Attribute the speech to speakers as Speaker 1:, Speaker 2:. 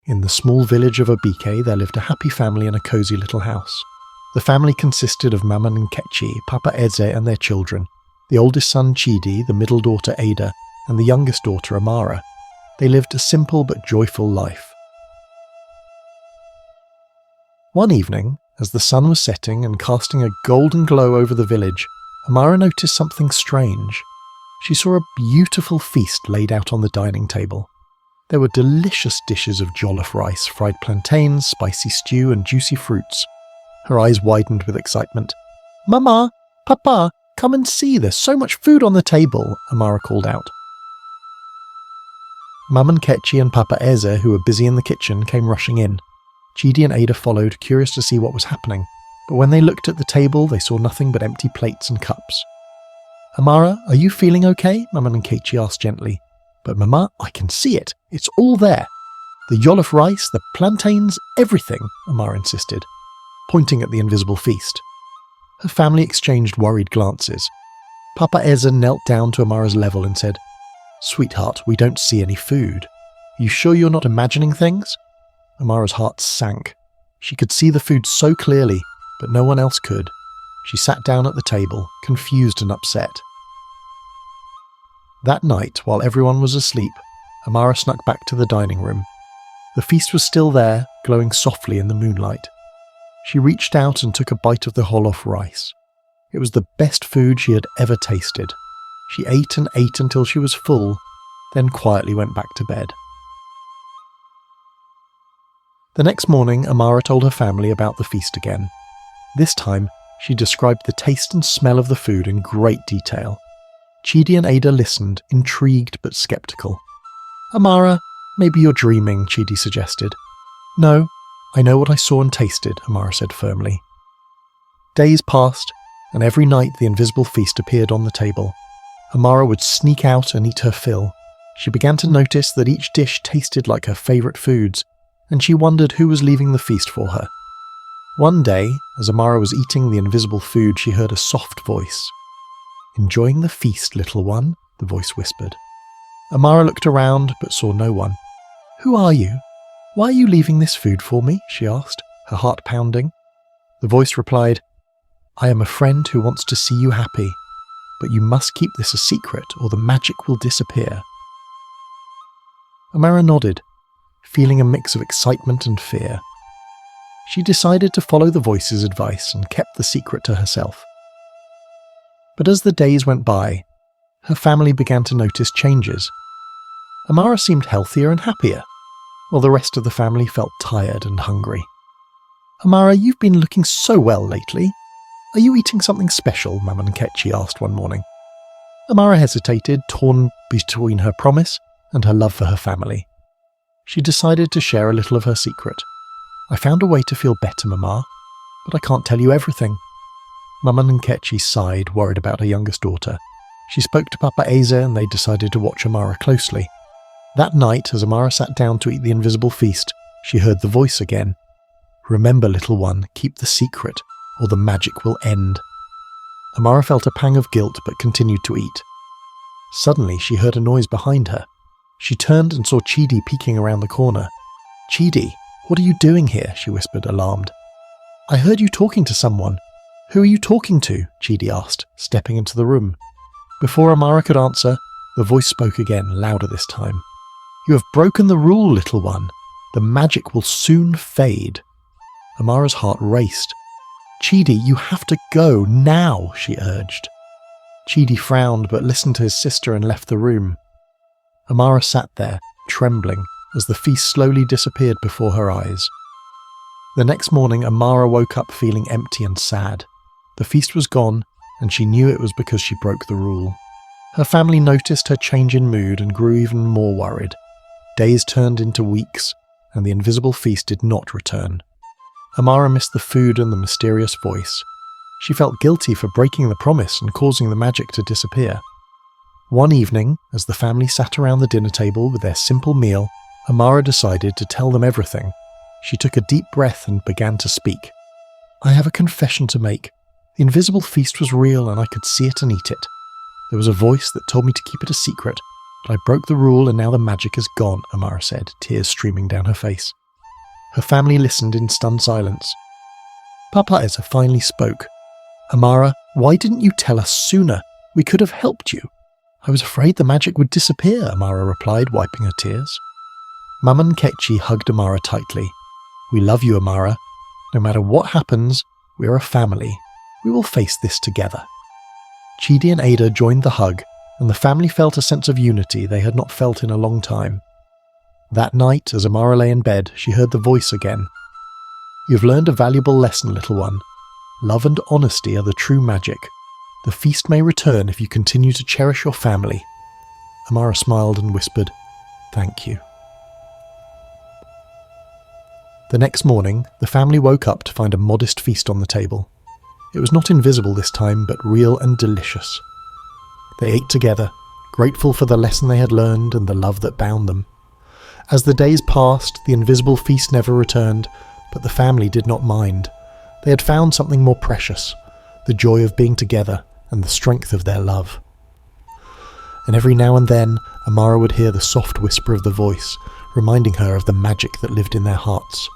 Speaker 1: In the small village of Obike, there lived a happy family in a cosy little house. The family consisted of Mama Nkechi, Papa Eze and their children, the oldest son Chidi, the middle daughter Ada, and the youngest daughter Amara. They lived a simple but joyful life. One evening, as the sun was setting and casting a golden glow over the village, Amara noticed something strange. She saw a beautiful feast laid out on the dining table. There were delicious dishes of jollof rice, fried plantains, spicy stew, and juicy fruits. Her eyes widened with excitement. "Mama! Papa! Come and see, there's so much food on the table," Amara called out. Mama Nkechi and Papa Eze, who were busy in the kitchen, came rushing in. Chidi and Ada followed, curious to see what was happening, but when they looked at the table, they saw nothing but empty plates and cups. "Amara, are you feeling okay?" Mama Nkechi asked gently. "But Mama, I can see it. It's all there. The jollof rice, the plantains, everything," Amara insisted, pointing at the invisible feast. Her family exchanged worried glances. Papa Eze knelt down to Amara's level and said, "Sweetheart, we don't see any food. Are you sure you're not imagining things?" Amara's heart sank. She could see the food so clearly, but no one else could. She sat down at the table, confused and upset. That night, while everyone was asleep, Amara snuck back to the dining room. The feast was still there, glowing softly in the moonlight. She reached out and took a bite of the jollof rice. It was the best food she had ever tasted. She ate and ate until she was full, then quietly went back to bed. The next morning, Amara told her family about the feast again. This time, she described the taste and smell of the food in great detail. Chidi and Ada listened, intrigued but skeptical. "Amara, maybe you're dreaming," Chidi suggested. "No, I know what I saw and tasted," Amara said firmly. Days passed, and every night the invisible feast appeared on the table. Amara would sneak out and eat her fill. She began to notice that each dish tasted like her favourite foods, and she wondered who was leaving the feast for her. One day, as Amara was eating the invisible food, she heard a soft voice. "Enjoying the feast, little one?" the voice whispered. Amara looked around, but saw no one. "Who are you? Why are you leaving this food for me?" she asked, her heart pounding. The voice replied, "I am a friend who wants to see you happy, but you must keep this a secret or the magic will disappear." Amara nodded, feeling a mix of excitement and fear. She decided to follow the voice's advice and kept the secret to herself. But as the days went by, her family began to notice changes. Amara seemed healthier and happier, while the rest of the family felt tired and hungry. "Amara, you've been looking so well lately. Are you eating something special?" Mama Nkechi asked one morning. Amara hesitated, torn between her promise and her love for her family. She decided to share a little of her secret. "I found a way to feel better, Mama, but I can't tell you everything." Mama Nkechi sighed, worried about her youngest daughter. She spoke to Papa Eze and they decided to watch Amara closely. That night, as Amara sat down to eat the invisible feast, she heard the voice again. "Remember, little one, keep the secret, or the magic will end." Amara felt a pang of guilt but continued to eat. Suddenly, she heard a noise behind her. She turned and saw Chidi peeking around the corner. "Chidi, what are you doing here?" she whispered, alarmed. "I heard you talking to someone. Who are you talking to?" Chidi asked, stepping into the room. Before Amara could answer, the voice spoke again, louder this time. "You have broken the rule, little one. The magic will soon fade." Amara's heart raced. "Chidi, you have to go, now," she urged. Chidi frowned but listened to his sister and left the room. Amara sat there, trembling, as the feast slowly disappeared before her eyes. The next morning, Amara woke up feeling empty and sad. The feast was gone, and she knew it was because she broke the rule. Her family noticed her change in mood and grew even more worried. Days turned into weeks, and the invisible feast did not return. Amara missed the food and the mysterious voice. She felt guilty for breaking the promise and causing the magic to disappear. One evening, as the family sat around the dinner table with their simple meal, Amara decided to tell them everything. She took a deep breath and began to speak. "I have a confession to make. The invisible feast was real and I could see it and eat it. There was a voice that told me to keep it a secret, But I broke the rule and now the magic is gone, Amara said, tears streaming down her face. Her family listened in stunned silence. Papa Eza finally spoke. Amara, why didn't you tell us sooner? We could have helped you. I was afraid the magic would disappear, Amara replied, wiping her tears. Mama and Ketchi hugged Amara tightly. We love you, Amara. No matter what happens, we're a family. We will face this together. Chidi and Ada joined the hug, and the family felt a sense of unity they had not felt in a long time. That night, as Amara lay in bed, she heard the voice again. You've learned a valuable lesson, little one. Love and honesty are the true magic. The feast may return if you continue to cherish your family. Amara smiled and whispered, Thank you. The next morning, the family woke up to find a modest feast on the table. It was not invisible this time, but real and delicious. They ate together, grateful for the lesson they had learned and the love that bound them. As the days passed, the invisible feast never returned, but the family did not mind. They had found something more precious, the joy of being together and the strength of their love. And every now and then, Amara would hear the soft whisper of the voice, reminding her of the magic that lived in their hearts.